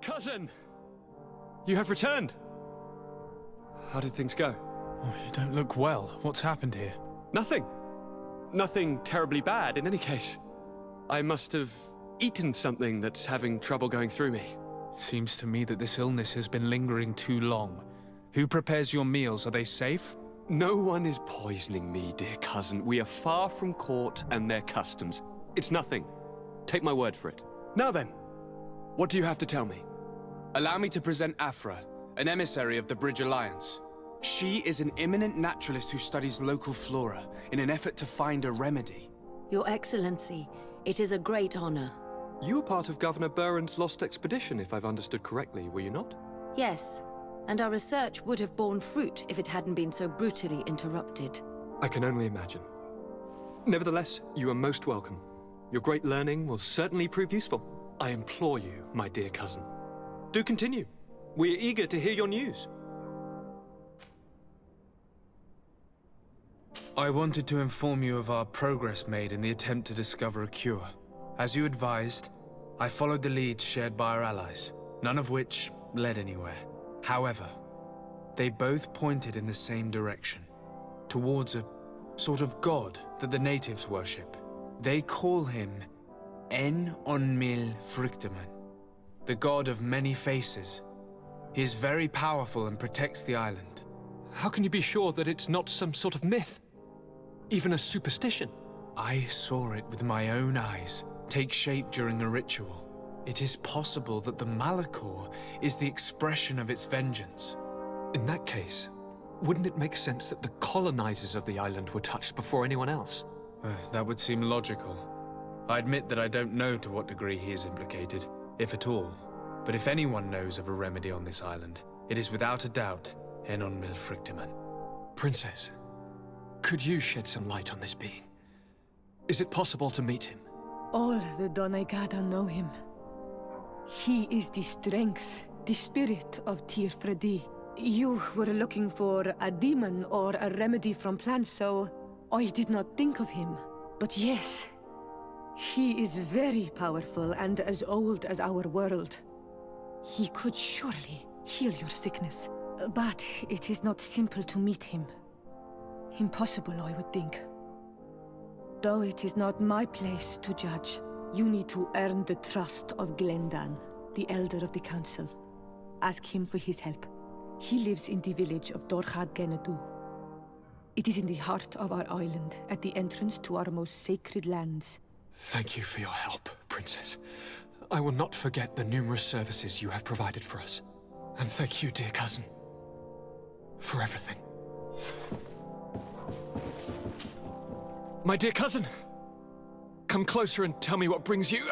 Cousin! You have returned. How did things go? Oh, you don't look well. What's happened here? Nothing. Nothing terribly bad in any case. I must have eaten something that's having trouble going through me. Seems to me that this illness has been lingering too long. Who prepares your meals? Are they safe? No one is poisoning me, dear cousin. We are far from court and their customs. It's nothing. Take my word for it. Now then, what do you have to tell me? Allow me to present Afra, an emissary of the Bridge Alliance. She is an eminent naturalist who studies local flora in an effort to find a remedy. Your Excellency, it is a great honor. You were part of Governor Buren's lost expedition, if I've understood correctly, were you not? Yes, and our research would have borne fruit if it hadn't been so brutally interrupted. I can only imagine. Nevertheless, you are most welcome. Your great learning will certainly prove useful. I implore you, my dear cousin. Do continue. We are eager to hear your news. I wanted to inform you of our progress made in the attempt to discover a cure. As you advised, I followed the leads shared by our allies, none of which led anywhere. However, they both pointed in the same direction, towards a sort of god that the natives worship. They call him En-on-mil Frictaman, the god of many faces. He is very powerful and protects the island. How can you be sure that it's not some sort of myth? Even a superstition? I saw it with my own eyes take shape during a ritual. It is possible that the Malachor is the expression of its vengeance. In that case, wouldn't it make sense that the colonizers of the island were touched before anyone else? That would seem logical. I admit that I don't know to what degree he is implicated, if at all. But if anyone knows of a remedy on this island, it is without a doubt En-on-mil Frictaman. Princess, could you shed some light on this being? Is it possible to meet him? All the Doneigada know him. He is the strength, the spirit of Tir-Fredi. You were looking for a demon or a remedy from plants, so I did not think of him. But yes, he is very powerful and as old as our world. He could surely heal your sickness. But it is not simple to meet him. Impossible, I would think. Though it is not my place to judge, you need to earn the trust of Glendan, the Elder of the Council. Ask him for his help. He lives in the village of Dorchad Genadu. It is in the heart of our island, at the entrance to our most sacred lands. Thank you for your help, Princess. I will not forget the numerous services you have provided for us. And thank you, dear cousin, for everything. My dear cousin, come closer and tell me what brings you...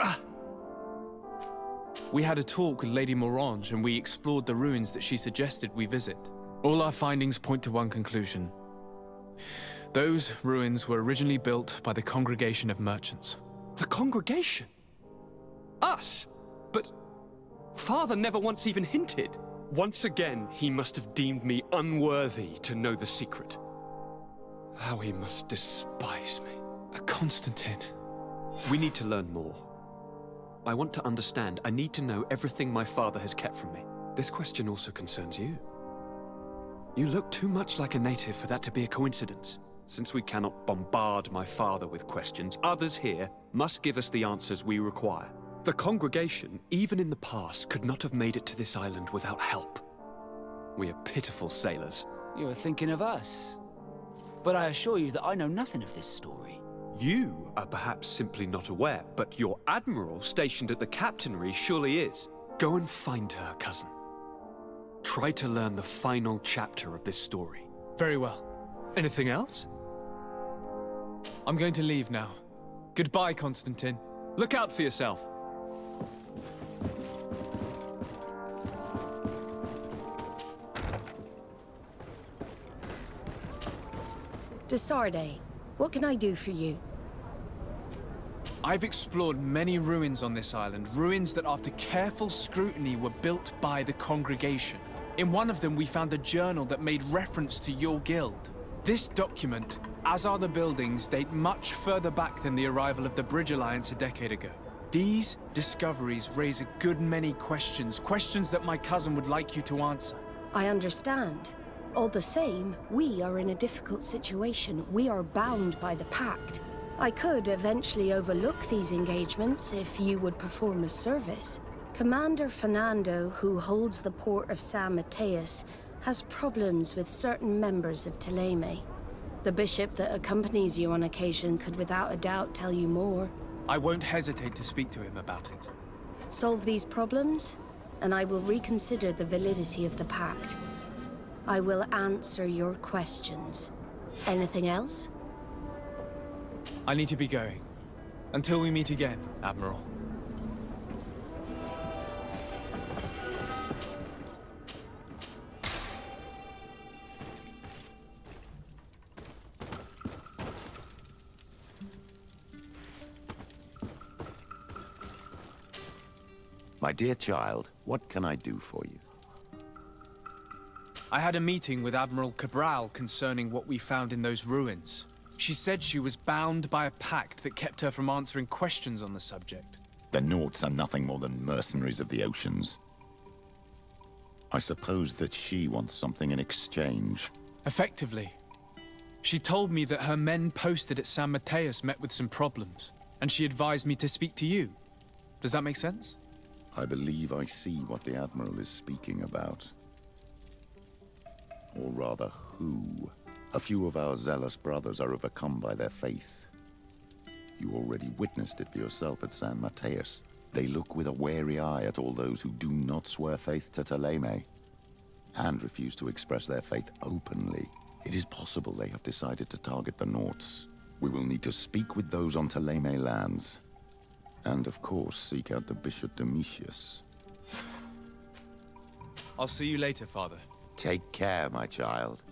We had a talk with Lady Morange and we explored the ruins that she suggested we visit. All our findings point to one conclusion. Those ruins were originally built by the Congregation of Merchants. The Congregation? Us? But Father never once even hinted. Once again, he must have deemed me unworthy to know the secret. How he must despise me. Constantine. We need to learn more. I want to understand. I need to know everything my father has kept from me. This question also concerns you. You look too much like a native for that to be a coincidence. Since we cannot bombard my father with questions, others here must give us the answers we require. The Congregation, even in the past, could not have made it to this island without help. We are pitiful sailors. You are thinking of us. But I assure you that I know nothing of this story. You are perhaps simply not aware, but your admiral stationed at the captainry surely is. Go and find her, cousin. Try to learn the final chapter of this story. Very well. Anything else? I'm going to leave now. Goodbye, Constantine. Look out for yourself. Desarde, what can I do for you? I've explored many ruins on this island, ruins that after careful scrutiny were built by the Congregation. In one of them we found a journal that made reference to your guild. This document, as are the buildings, date much further back than the arrival of the Bridge Alliance a decade ago. These discoveries raise a good many questions, questions that my cousin would like you to answer. I understand. All the same, we are in a difficult situation. We are bound by the Pact. I could eventually overlook these engagements if you would perform a service. Commander Fernando, who holds the port of San Mateus, has problems with certain members of Teleme. The bishop that accompanies you on occasion could without a doubt tell you more. I won't hesitate to speak to him about it. Solve these problems, and I will reconsider the validity of the Pact. I will answer your questions. Anything else? I need to be going. Until we meet again, Admiral. My dear child, what can I do for you? I had a meeting with Admiral Cabral concerning what we found in those ruins. She said she was bound by a pact that kept her from answering questions on the subject. The Nauts are nothing more than mercenaries of the oceans. I suppose that she wants something in exchange. Effectively. She told me that her men posted at San Mateus met with some problems, and she advised me to speak to you. Does that make sense? I believe I see what the Admiral is speaking about. Or rather, who. A few of our zealous brothers are overcome by their faith. You already witnessed it for yourself at San Mateus. They look with a wary eye at all those who do not swear faith to Teleme, and refuse to express their faith openly. It is possible they have decided to target the Nauts. We will need to speak with those on Teleme lands. And of course, seek out the Bishop Domitius. I'll see you later, Father. Take care, my child.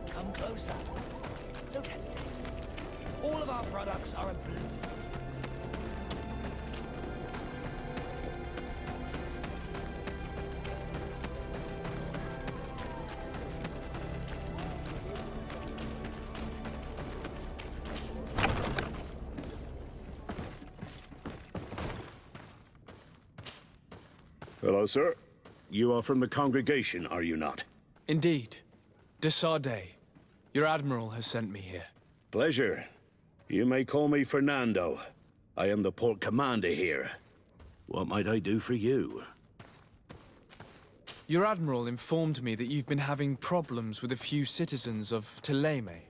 Come closer. Don't hesitate. All of our products are a blue. Hello, sir. You are from the congregation, are you not? Indeed. De Sardet. Your Admiral has sent me here. Pleasure. You may call me Fernando. I am the port commander here. What might I do for you? Your Admiral informed me that you've been having problems with a few citizens of Teleme.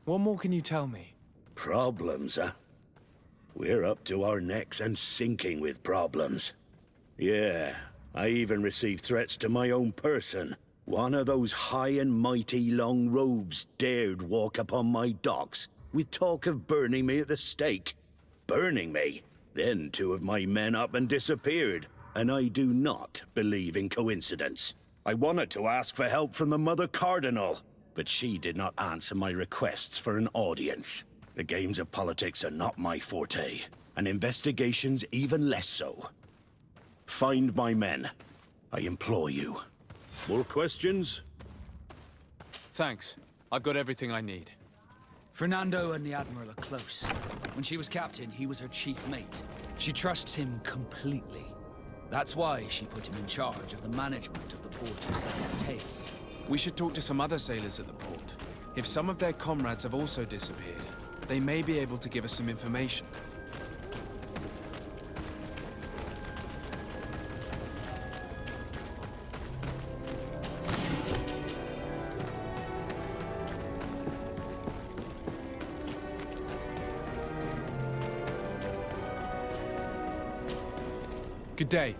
What more can you tell me? Problems, huh? We're up to our necks and sinking with problems. Yeah, I even received threats to my own person. One of those high and mighty long robes dared walk upon my docks with talk of burning me at the stake. Burning me? Then two of my men up and disappeared, and I do not believe in coincidence. I wanted to ask for help from the Mother Cardinal, but she did not answer my requests for an audience. The games of politics are not my forte, and investigations even less so. Find my men. I implore you. More questions? Thanks. I've got everything I need. Fernando and the Admiral are close. When she was captain, he was her chief mate. She trusts him completely. That's why she put him in charge of the management of the port of San Mateus. We should talk to some other sailors at the port. If some of their comrades have also disappeared, they may be able to give us some information. Good day.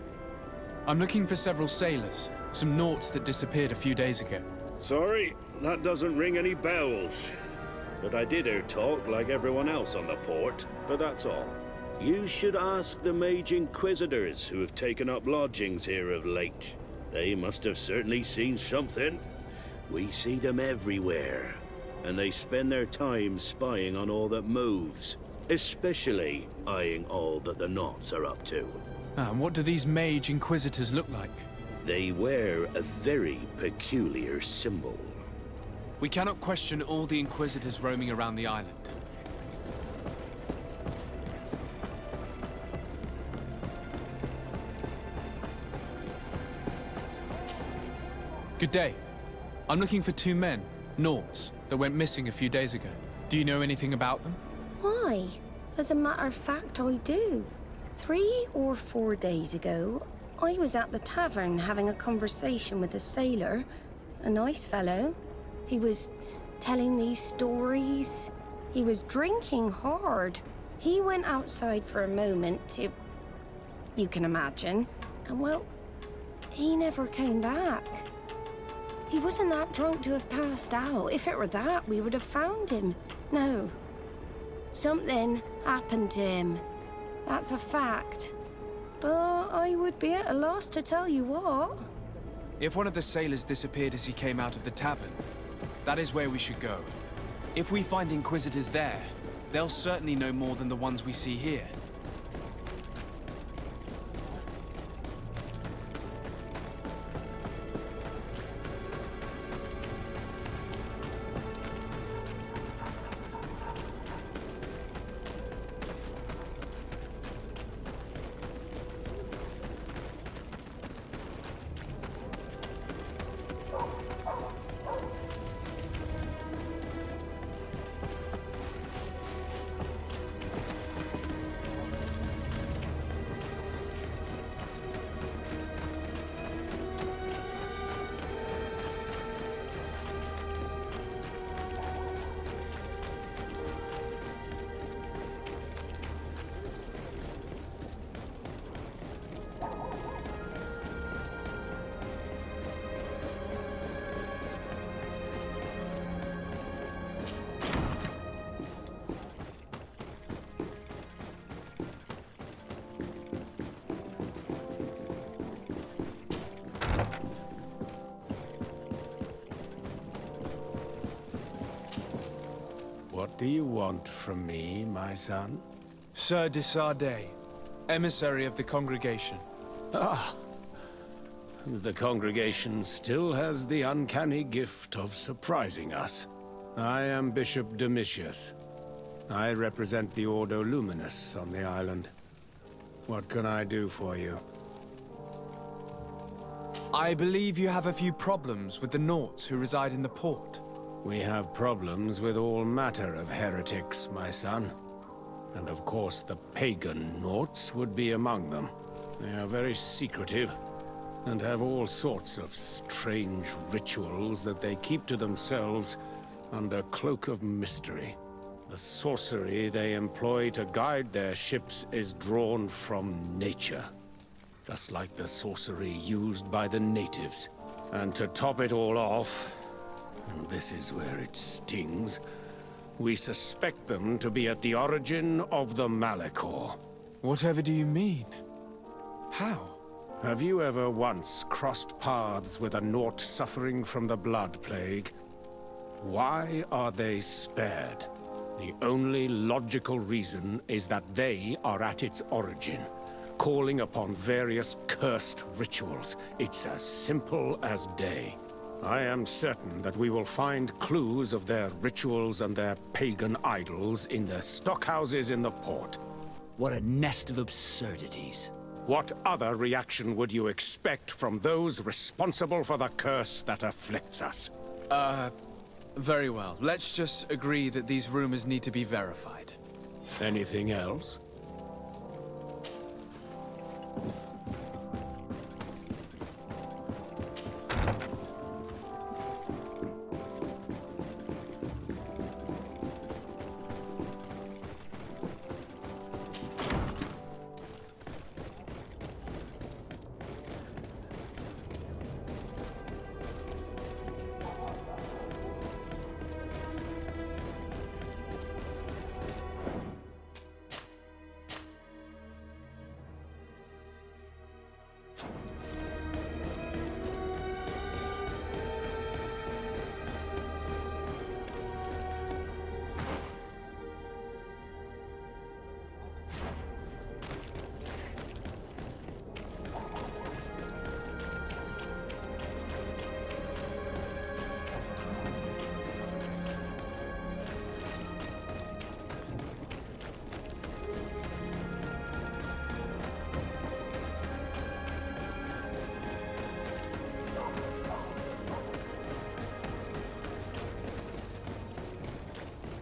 I'm looking for several sailors. Some Nauts that disappeared a few days ago. Sorry, that doesn't ring any bells. But I did hear talk like everyone else on the port, but that's all. You should ask the Mage Inquisitors who have taken up lodgings here of late. They must have certainly seen something. We see them everywhere, and they spend their time spying on all that moves, especially eyeing all that the Nauts are up to. And what do these Mage Inquisitors look like? They wear a very peculiar symbol. We cannot question all the Inquisitors roaming around the island. Good day. I'm looking for two men, Nauts, that went missing a few days ago. Do you know anything about them? Why? As a matter of fact, I do. 3 or 4 days ago, I was at the tavern having a conversation with a sailor. A nice fellow. He was telling these stories. He was drinking hard. He went outside for a moment to... you can imagine. And well, he never came back. He wasn't that drunk to have passed out. If it were that, we would have found him. No. Something happened to him. That's a fact. But I would be at a loss to tell you what. If one of the sailors disappeared as he came out of the tavern, that is where we should go. If we find Inquisitors there, they'll certainly know more than the ones we see here. What do you want from me, my son? Sir de Sardet, emissary of the congregation. Ah, the congregation still has the uncanny gift of surprising us. I am Bishop Domitius. I represent the Ordo Luminous on the island. What can I do for you? I believe you have a few problems with the Nauts who reside in the port. We have problems with all matter of heretics, my son. And of course the pagan Nauts would be among them. They are very secretive, and have all sorts of strange rituals that they keep to themselves under cloak of mystery. The sorcery they employ to guide their ships is drawn from nature, just like the sorcery used by the natives. And to top it all off, and this is where it stings, we suspect them to be at the origin of the Malachor. Whatever do you mean? How? Have you ever once crossed paths with a Naut suffering from the Blood Plague? Why are they spared? The only logical reason is that they are at its origin, calling upon various cursed rituals. It's as simple as day. I am certain that we will find clues of their rituals and their pagan idols in their stockhouses in the port. What a nest of absurdities. What other reaction would you expect from those responsible for the curse that afflicts us? Very well. Let's just agree that these rumors need to be verified. Anything else?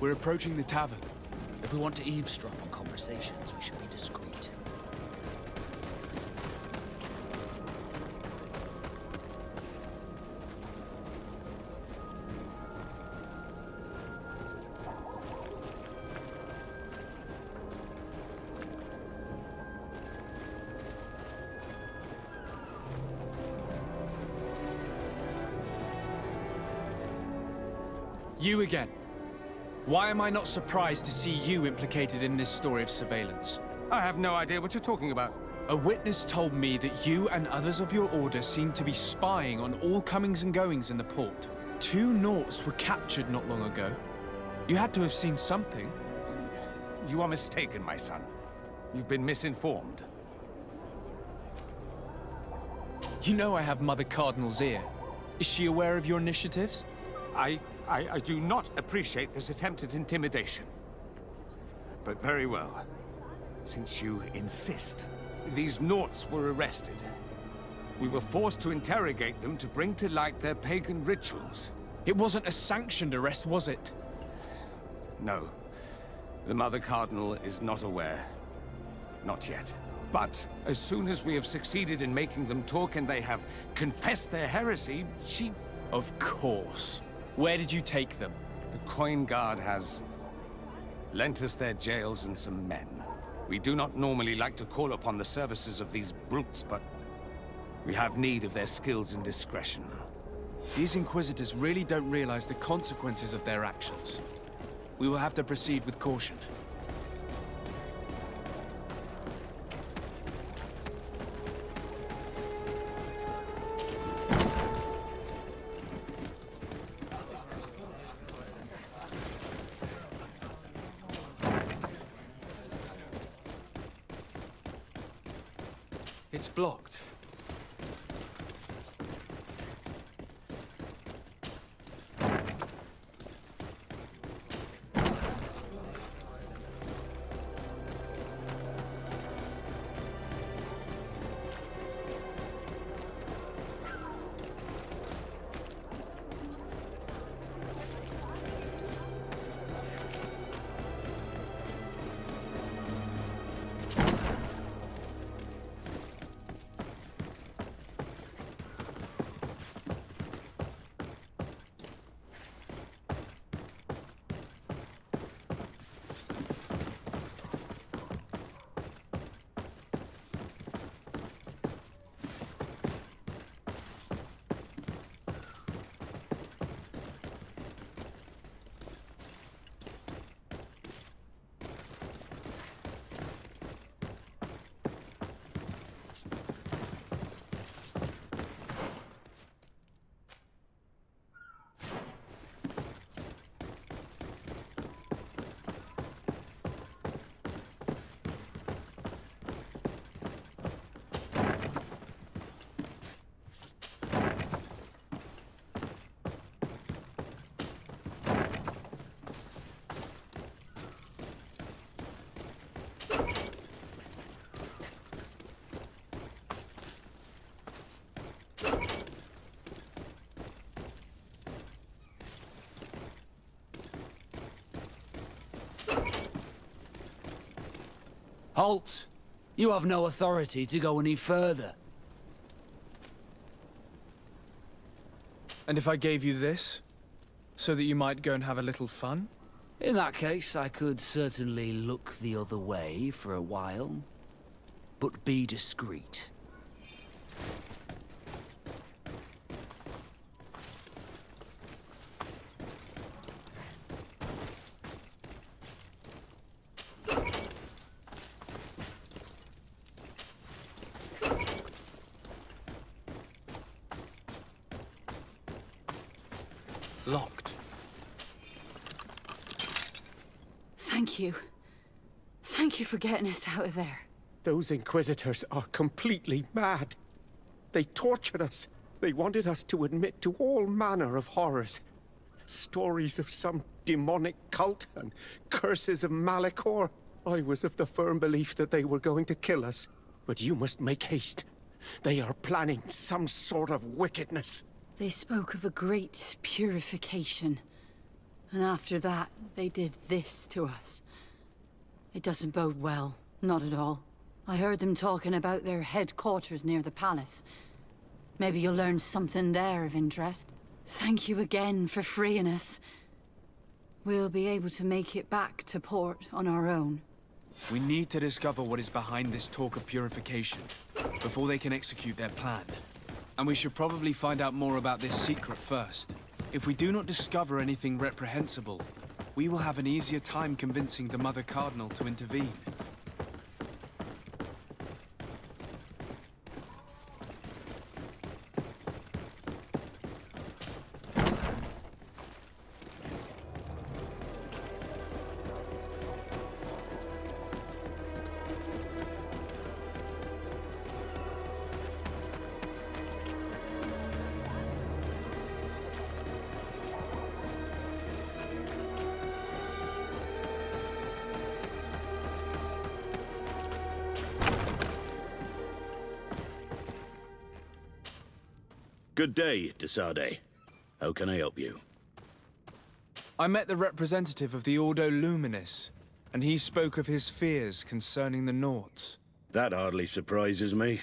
We're approaching the tavern. If we want to eavesdrop on conversations, we should be discreet. You again. Why am I not surprised to see you implicated in this story of surveillance? I have no idea what you're talking about. A witness told me that you and others of your order seem to be spying on all comings and goings in the port. 2 Nauts were captured not long ago. You had to have seen something. You are mistaken, my son. You've been misinformed. You know I have Mother Cardinal's ear. Is she aware of your initiatives? I do not appreciate this attempt at intimidation. But very well. Since you insist, these Nauts were arrested. We were forced to interrogate them to bring to light their pagan rituals. It wasn't a sanctioned arrest, was it? No. The Mother Cardinal is not aware. Not yet. But as soon as we have succeeded in making them talk and they have confessed their heresy, she... Of course. Where did you take them? The Coin Guard has lent us their jails and some men. We do not normally like to call upon the services of these brutes, but we have need of their skills and discretion. These Inquisitors really don't realize the consequences of their actions. We will have to proceed with caution. It's blocked. Halt! You have no authority to go any further. And if I gave you this, so that you might go and have a little fun? In that case, I could certainly look the other way for a while. But be discreet. Locked. Thank you. Thank you for getting us out of there. Those Inquisitors are completely mad. They tortured us. They wanted us to admit to all manner of horrors. Stories of some demonic cult and curses of Malachor. I was of the firm belief that they were going to kill us. But you must make haste. They are planning some sort of wickedness. They spoke of a great purification. And after that, they did this to us. It doesn't bode well, not at all. I heard them talking about their headquarters near the palace. Maybe you'll learn something there of interest. Thank you again for freeing us. We'll be able to make it back to port on our own. We need to discover what is behind this talk of purification, before they can execute their plan. And we should probably find out more about this secret first. If we do not discover anything reprehensible, we will have an easier time convincing the Mother Cardinal to intervene. Good day, Desade. How can I help you? I met the representative of the Ordo Luminis, and he spoke of his fears concerning the Nauts. That hardly surprises me.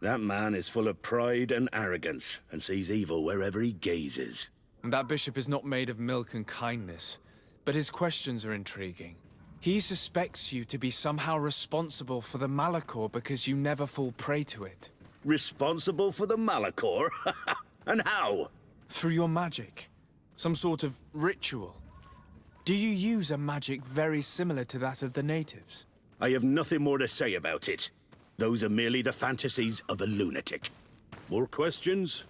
That man is full of pride and arrogance, and sees evil wherever he gazes. And that bishop is not made of milk and kindness, but his questions are intriguing. He suspects you to be somehow responsible for the Malachor because you never fall prey to it. Responsible for the Malachor? And how? Through your magic. Some sort of ritual. Do you use a magic very similar to that of the natives? I have nothing more to say about it. Those are merely the fantasies of a lunatic. More questions?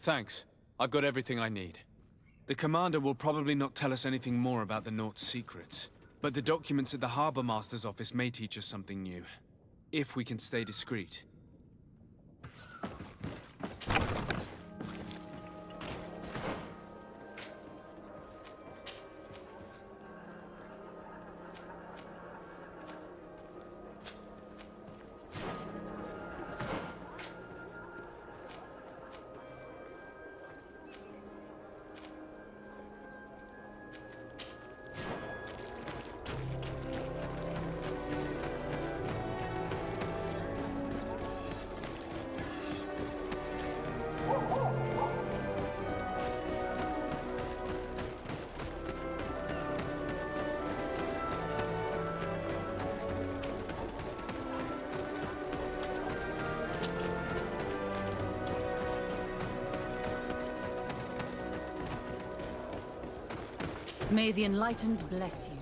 Thanks. I've got everything I need. The commander will probably not tell us anything more about the Naught's secrets, but the documents at the Harbor Master's office may teach us something new. If we can stay discreet. May the Enlightened bless you.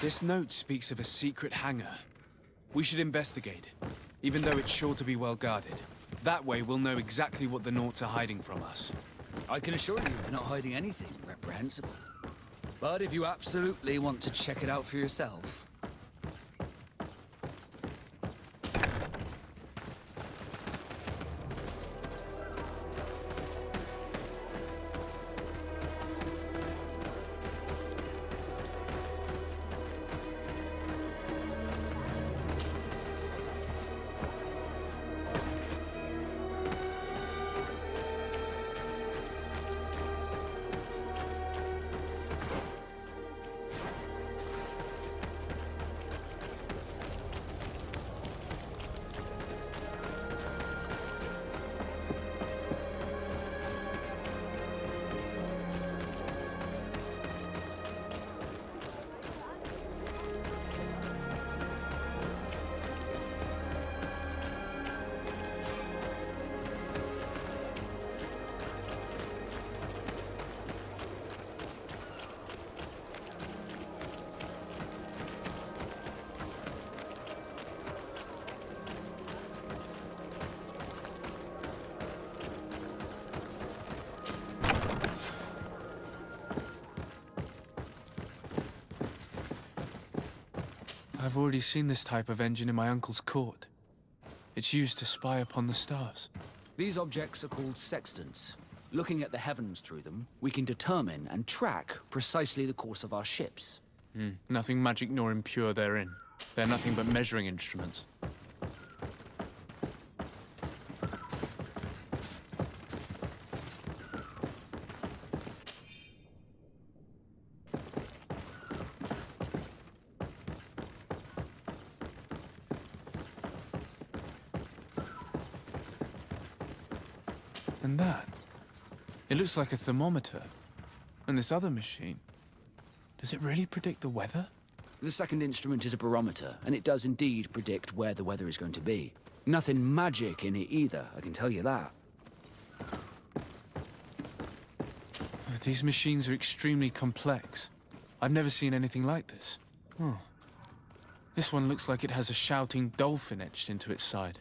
This note speaks of a secret hangar. We should investigate, even though it's sure to be well guarded. That way, we'll know exactly what the Naughts are hiding from us. I can assure you they're not hiding anything reprehensible. But if you absolutely want to check it out for yourself... I've already seen this type of engine in my uncle's court. It's used to spy upon the stars. These objects are called sextants. Looking at the heavens through them, we can determine and track precisely the course of our ships. Nothing magic nor impure therein. They're nothing but measuring instruments. And that? It looks like a thermometer. And this other machine, does it really predict the weather? The second instrument is a barometer, and it does indeed predict where the weather is going to be. Nothing magic in it either, I can tell you that. These machines are extremely complex. I've never seen anything like this. This one looks like it has a shouting dolphin etched into its side.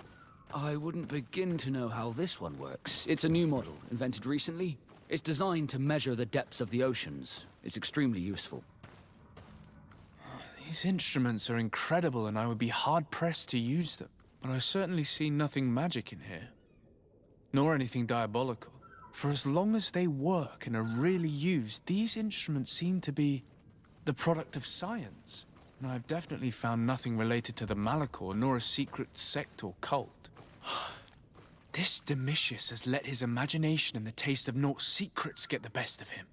I wouldn't begin to know how this one works. It's a new model, invented recently. It's designed to measure the depths of the oceans. It's extremely useful. These instruments are incredible, and I would be hard-pressed to use them. But I certainly see nothing magic in here. Nor anything diabolical. For as long as they work and are really used, these instruments seem to be the product of science. And I've definitely found nothing related to the Malachor, nor a secret sect or cult. This Domitius has let his imagination and the taste of Naught's secrets get the best of him.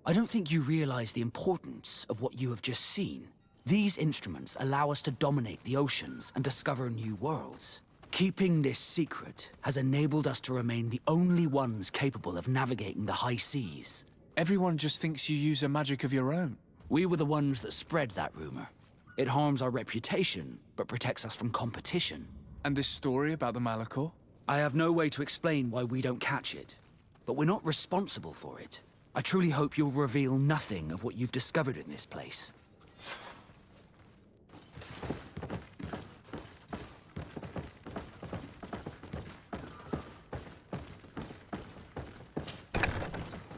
I don't think you realize the importance of what you have just seen. These instruments allow us to dominate the oceans and discover new worlds. Keeping this secret has enabled us to remain the only ones capable of navigating the high seas. Everyone just thinks you use a magic of your own. We were the ones that spread that rumor. It harms our reputation, but protects us from competition. And this story about the Malachor? I have no way to explain why we don't catch it, but we're not responsible for it. I truly hope you'll reveal nothing of what you've discovered in this place.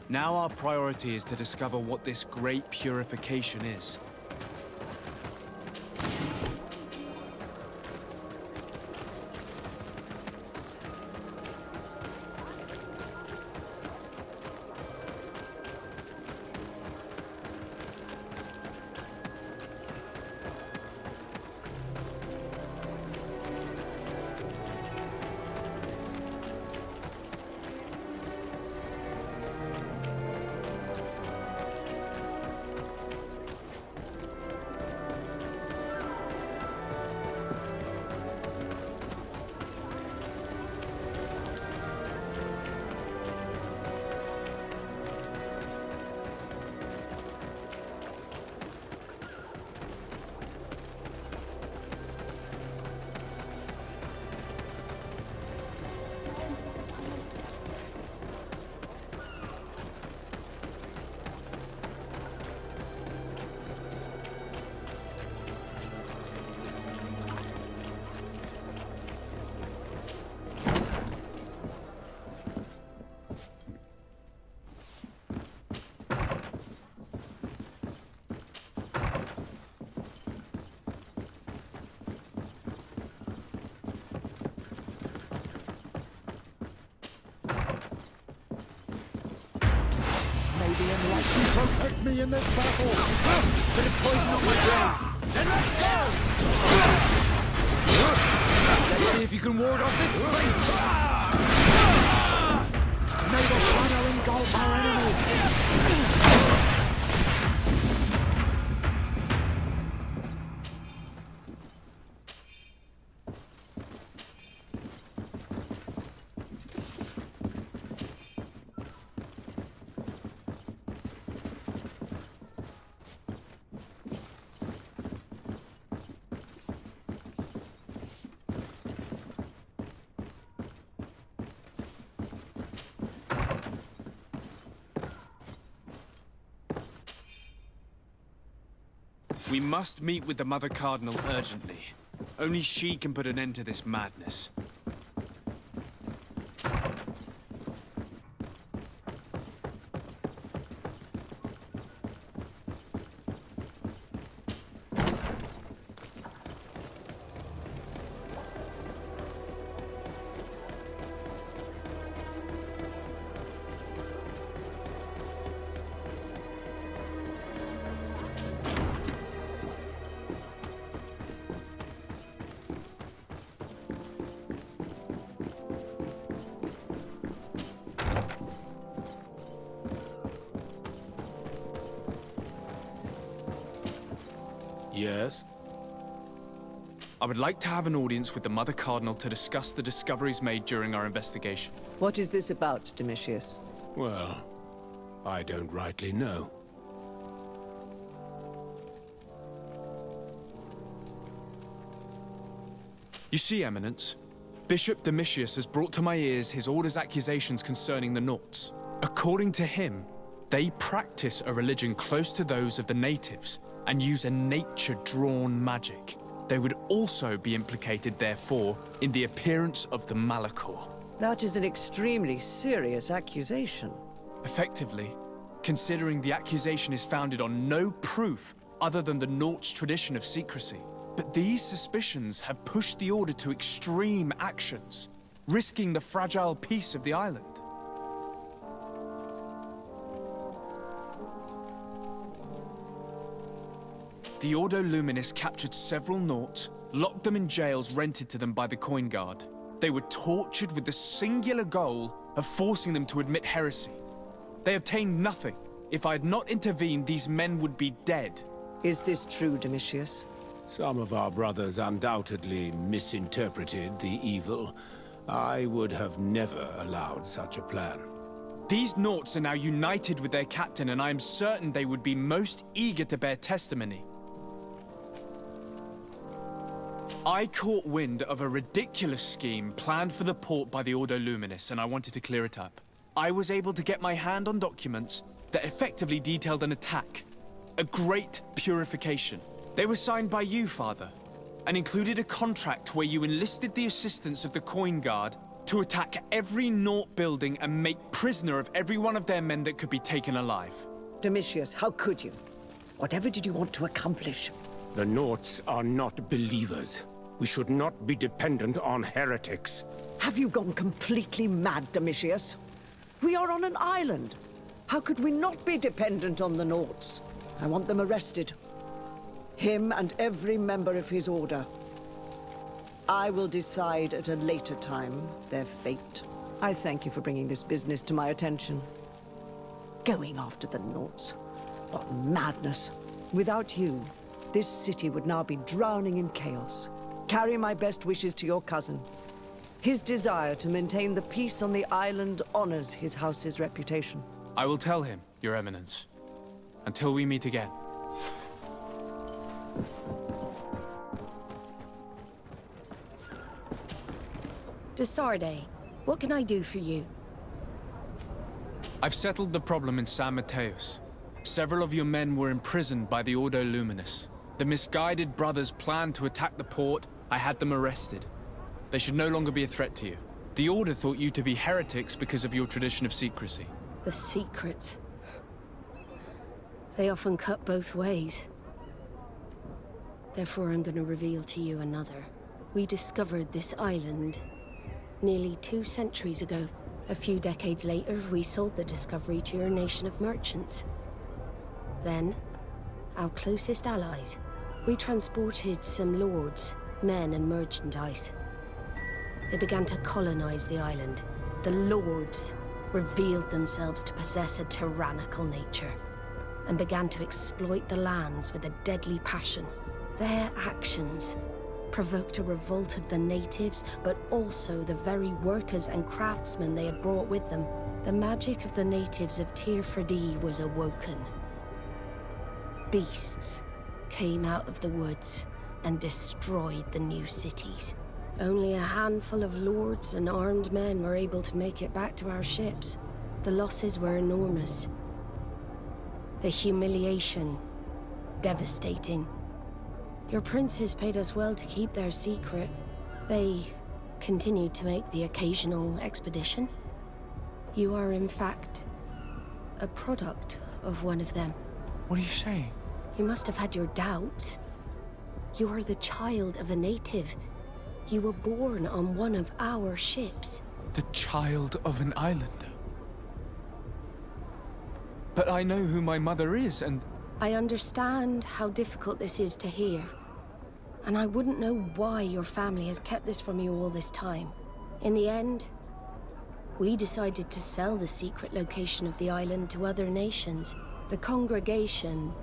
Now our priority is to discover what this great purification is. Protect me in this battle! Bit of poison on my blade! Then let's go! Let's see if you can ward off this fate! May the shadow engulf our enemies! We must meet with the Mother Cardinal urgently. Only she can put an end to this madness. Yes? I would like to have an audience with the Mother Cardinal to discuss the discoveries made during our investigation. What is this about, Domitius? Well, I don't rightly know. You see, Eminence, Bishop Domitius has brought to my ears his order's accusations concerning the Nauts. According to him, they practice a religion close to those of the natives and use a nature-drawn magic. They would also be implicated, therefore, in the appearance of the Malachor. That is an extremely serious accusation. Effectively, considering the accusation is founded on no proof other than the Nauts' tradition of secrecy. But these suspicions have pushed the Order to extreme actions, risking the fragile peace of the island. The Ordo Luminis captured several Nauts, locked them in jails rented to them by the Coin Guard. They were tortured with the singular goal of forcing them to admit heresy. They obtained nothing. If I had not intervened, these men would be dead. Is this true, Domitius? Some of our brothers undoubtedly misinterpreted the evil. I would have never allowed such a plan. These Nauts are now united with their captain, and I am certain they would be most eager to bear testimony. I caught wind of a ridiculous scheme planned for the port by the Ordo Luminis, and I wanted to clear it up. I was able to get my hand on documents that effectively detailed an attack. A great purification. They were signed by you, Father, and included a contract where you enlisted the assistance of the Coin Guard to attack every Naut building and make prisoner of every one of their men that could be taken alive. Domitius, how could you? Whatever did you want to accomplish? The Nauts are not believers. We should not be dependent on heretics. Have you gone completely mad, Domitius? We are on an island. How could we not be dependent on the Nauts? I want them arrested. Him and every member of his order. I will decide at a later time their fate. I thank you for bringing this business to my attention. Going after the Nauts. What madness. Without you, this city would now be drowning in chaos. Carry my best wishes to your cousin. His desire to maintain the peace on the island honors his house's reputation. I will tell him, Your Eminence. Until we meet again. Desarde, what can I do for you? I've settled the problem in San Mateus. Several of your men were imprisoned by the Ordo Luminis. The misguided brothers planned to attack the port. I had them arrested. They should no longer be a threat to you. The Order thought you to be heretics because of your tradition of secrecy. The secrets. They often cut both ways. Therefore, I'm going to reveal to you another. We discovered this island nearly 2 centuries ago. A few decades later, we sold the discovery to your nation of merchants. then, our closest allies. We transported some lords, men and merchandise. They began to colonize the island. The lords revealed themselves to possess a tyrannical nature and began to exploit the lands with a deadly passion. Their actions provoked a revolt of the natives, but also the very workers and craftsmen they had brought with them. The magic of the natives of Tir Freddy was awoken. Beasts came out of the woods and destroyed the new cities. Only a handful of lords and armed men were able to make it back to our ships. The losses were enormous. The humiliation, devastating. Your princes paid us well to keep their secret. They continued to make the occasional expedition. You are, in fact, a product of one of them. What are you saying? You must have had your doubts. You are the child of a native. You were born on one of our ships. The child of an islander? But I know who my mother is, and... I understand how difficult this is to hear. And I wouldn't know why your family has kept this from you all this time. In the end, we decided to sell the secret location of the island to other nations. The congregation,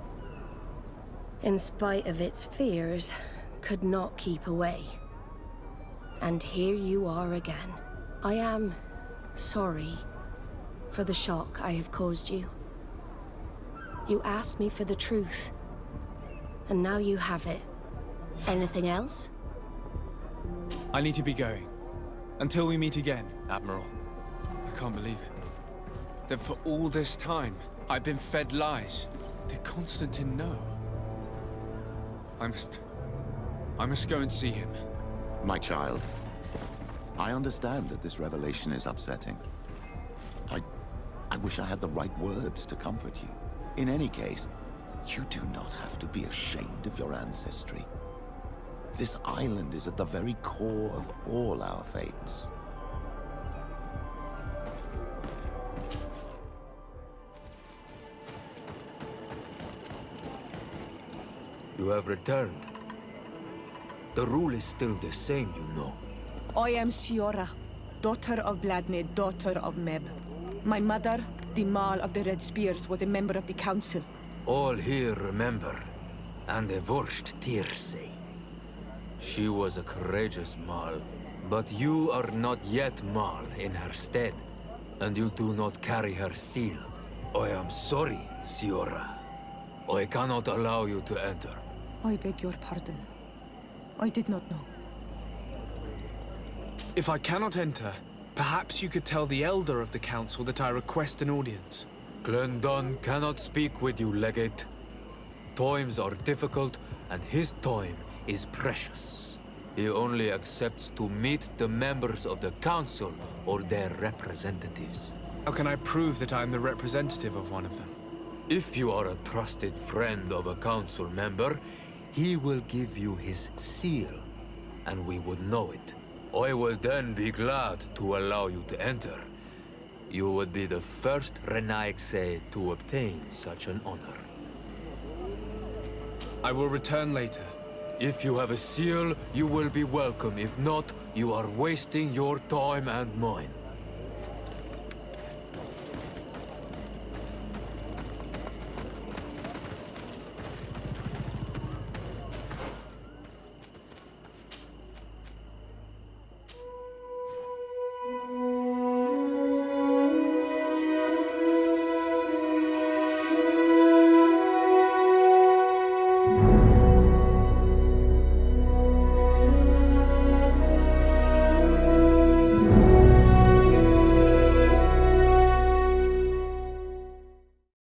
in spite of its fears, could not keep away. And here you are again. I am sorry for the shock I have caused you. You asked me for the truth, and now you have it. Anything else? I need to be going. Until we meet again, Admiral. I can't believe it. That for all this time, I've been fed lies. Did Constantine know? I must go and see him. My child, I understand that this revelation is upsetting. I wish I had the right words to comfort you. In any case, you do not have to be ashamed of your ancestry. This island is at the very core of all our fates. You have returned. The rule is still the same, you know. I am Siora, daughter of Bladne, daughter of Meb. My mother, the Mal of the Red Spears, was a member of the Council. All here remember, and the Vorst Tirse. She was a courageous Mal, but you are not yet Mal in her stead, and you do not carry her seal. I am sorry, Siora. I cannot allow you to enter. I beg your pardon. I did not know. If I cannot enter, perhaps you could tell the Elder of the Council that I request an audience. Glendon cannot speak with you, Legate. Times are difficult, and his time is precious. He only accepts to meet the members of the Council or their representatives. How can I prove that I am the representative of one of them? If you are a trusted friend of a Council member, he will give you his seal, and we would know it. I will then be glad to allow you to enter. You would be the first Renaigse to obtain such an honor. I will return later. If you have a seal, you will be welcome. If not, you are wasting your time and mine.